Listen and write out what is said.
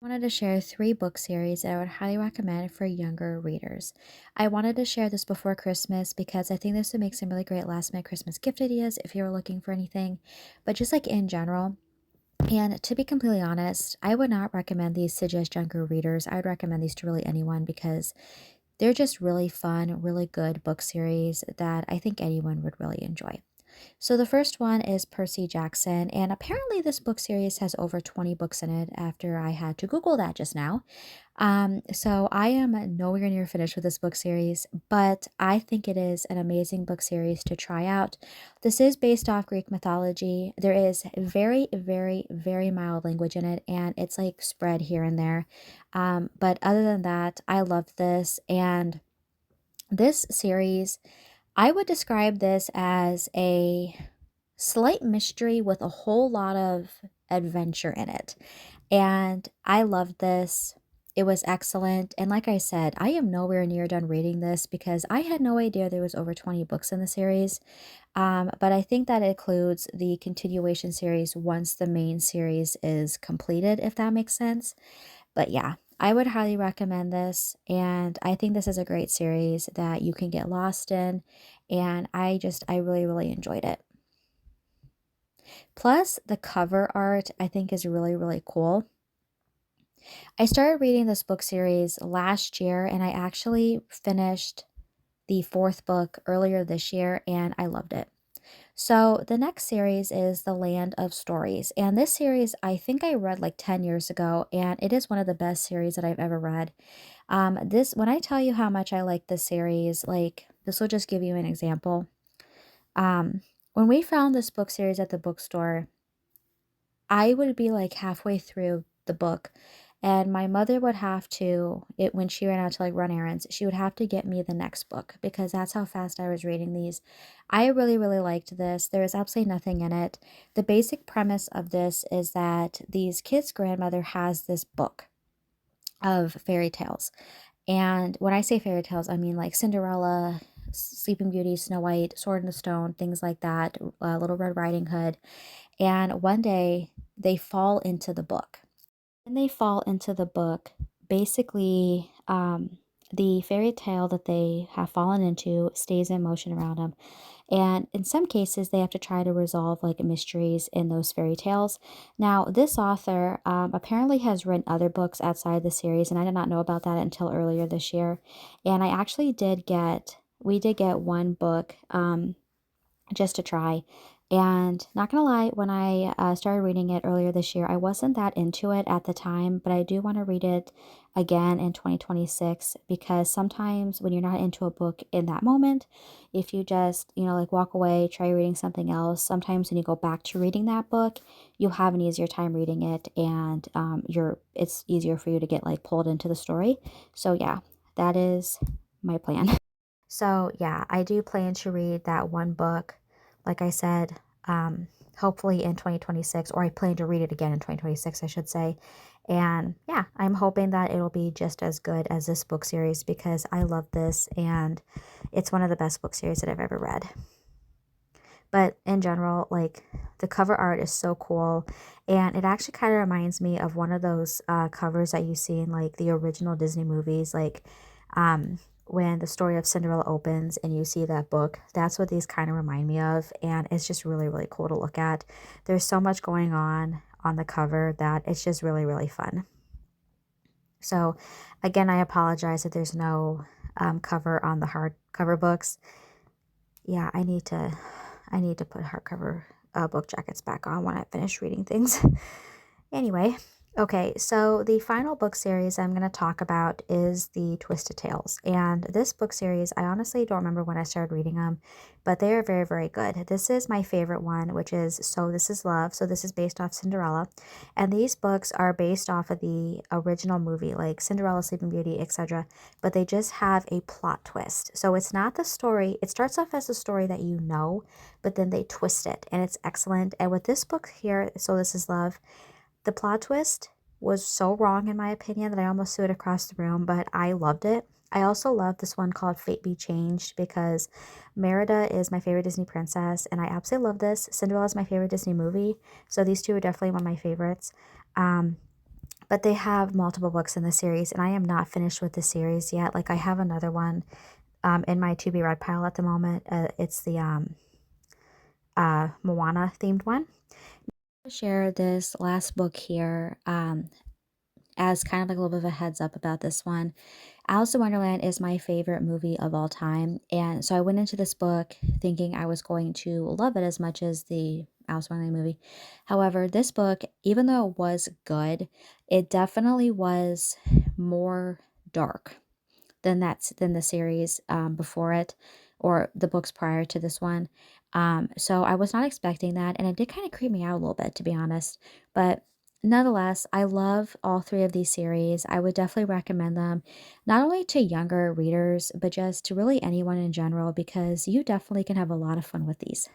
Wanted to share three book series that I would highly recommend for younger readers. I wanted to share this before Christmas because I think this would make some really great last minute Christmas gift ideas if you were looking for anything, but just like in general. And to be completely honest, I would not recommend these to just younger readers. I would recommend these to really anyone because they're just really fun, really good book series that I think anyone would really enjoy. So the first one is Percy Jackson, and apparently this book series has over 20 books in it after I had to Google that just now. So I am nowhere near finished with this book series, but I think it is an amazing book series to try out. This is based off Greek mythology. There is very, very, very mild language in it, and it's like spread here and there. But other than that, I love this. And this series, I would describe this as a slight mystery with a whole lot of adventure in it. And I loved this. It was excellent. And like I said, I am nowhere near done reading this because I had no idea there was over 20 books in the series. But I think that includes the continuation series once the main series is completed, if that makes sense. But yeah, I would highly recommend this. And I think this is a great series that you can get lost in. And I really, really enjoyed it. Plus, the cover art I think is really, really cool. I started reading this book series last year and I actually finished the fourth book earlier this year and I loved it. So, the next series is The Land of Stories. And this series, I think I read like 10 years ago, and it is one of the best series that I've ever read. When I tell you how much I like this series, like, this will just give you an example. Um, when we found this book series at the bookstore, I would be like halfway through the book and my mother would have to it when she ran out to like run errands, she would have to get me the next book because that's how fast I was reading these. I really, really liked this. There is absolutely nothing in it. The basic premise of this is that these kids' grandmother has this book of fairy tales. And when I say fairy tales, I mean like Cinderella, Sleeping Beauty, Snow White, Sword in the Stone, things like that, Little Red Riding Hood. And one day they fall into the book. When they fall into the book, basically, the fairy tale that they have fallen into stays in motion around them. And in some cases, they have to try to resolve like mysteries in those fairy tales. Now, this author apparently has written other books outside the series, and I did not know about that until earlier this year. And we did get one book just to try. And not gonna lie, when I started reading it earlier this year, I wasn't that into it at the time, but I do want to read it again in 2026 because sometimes when you're not into a book in that moment, if you just, like walk away, try reading something else, sometimes when you go back to reading that book, you'll have an easier time reading it and it's easier for you to get like pulled into the story. So yeah, that is my plan. So yeah, I do plan to read that one book, like I said, hopefully in 2026, or I plan to read it again in 2026, I should say. And yeah, I'm hoping that it'll be just as good as this book series because I love this and it's one of the best book series that I've ever read. But in general, like the cover art is so cool. And it actually kind of reminds me of one of those covers that you see in like the original Disney movies, like when the story of Cinderella opens and you see that book. That's what these kind of remind me of. And it's just really, really cool to look at. There's so much going on the cover that it's just really, really fun. So, again, I apologize that there's no cover on the hardcover books. Yeah, I need to put hardcover book jackets back on when I finish reading things. Anyway, okay, so the final book series I'm going to talk about is the Twisted Tales. And this book series, I honestly don't remember when I started reading them, but they are very, very good. This is my favorite one, which is So This Is Love. So this is based off Cinderella. And these books are based off of the original movie, like Cinderella, Sleeping Beauty, etc. But they just have a plot twist. So it's not the story, it starts off as a story that you know, but then they twist it, and it's excellent. And with this book here, So This Is Love, the plot twist was so wrong in my opinion that I almost threw it across the room, but I loved it. I also love this one called Fate Be Changed because Merida is my favorite Disney princess, and I absolutely love this. Cinderella is my favorite Disney movie, so these two are definitely one of my favorites. Um, but they have multiple books in the series, and I am not finished with the series yet. Like, I have another one in my to be read pile at the moment. It's the Moana themed one. Share this last book here as kind of like a little bit of a heads up about this one. Alice in Wonderland is my favorite movie of all time. And so I went into this book thinking I was going to love it as much as the Alice in Wonderland movie. However, this book, even though it was good, it definitely was more dark than the series before it, or the books prior to this one. So I was not expecting that, and it did kind of creep me out a little bit, to be honest. But nonetheless, I love all three of these series. I would definitely recommend them, not only to younger readers, but just to really anyone in general, because you definitely can have a lot of fun with these.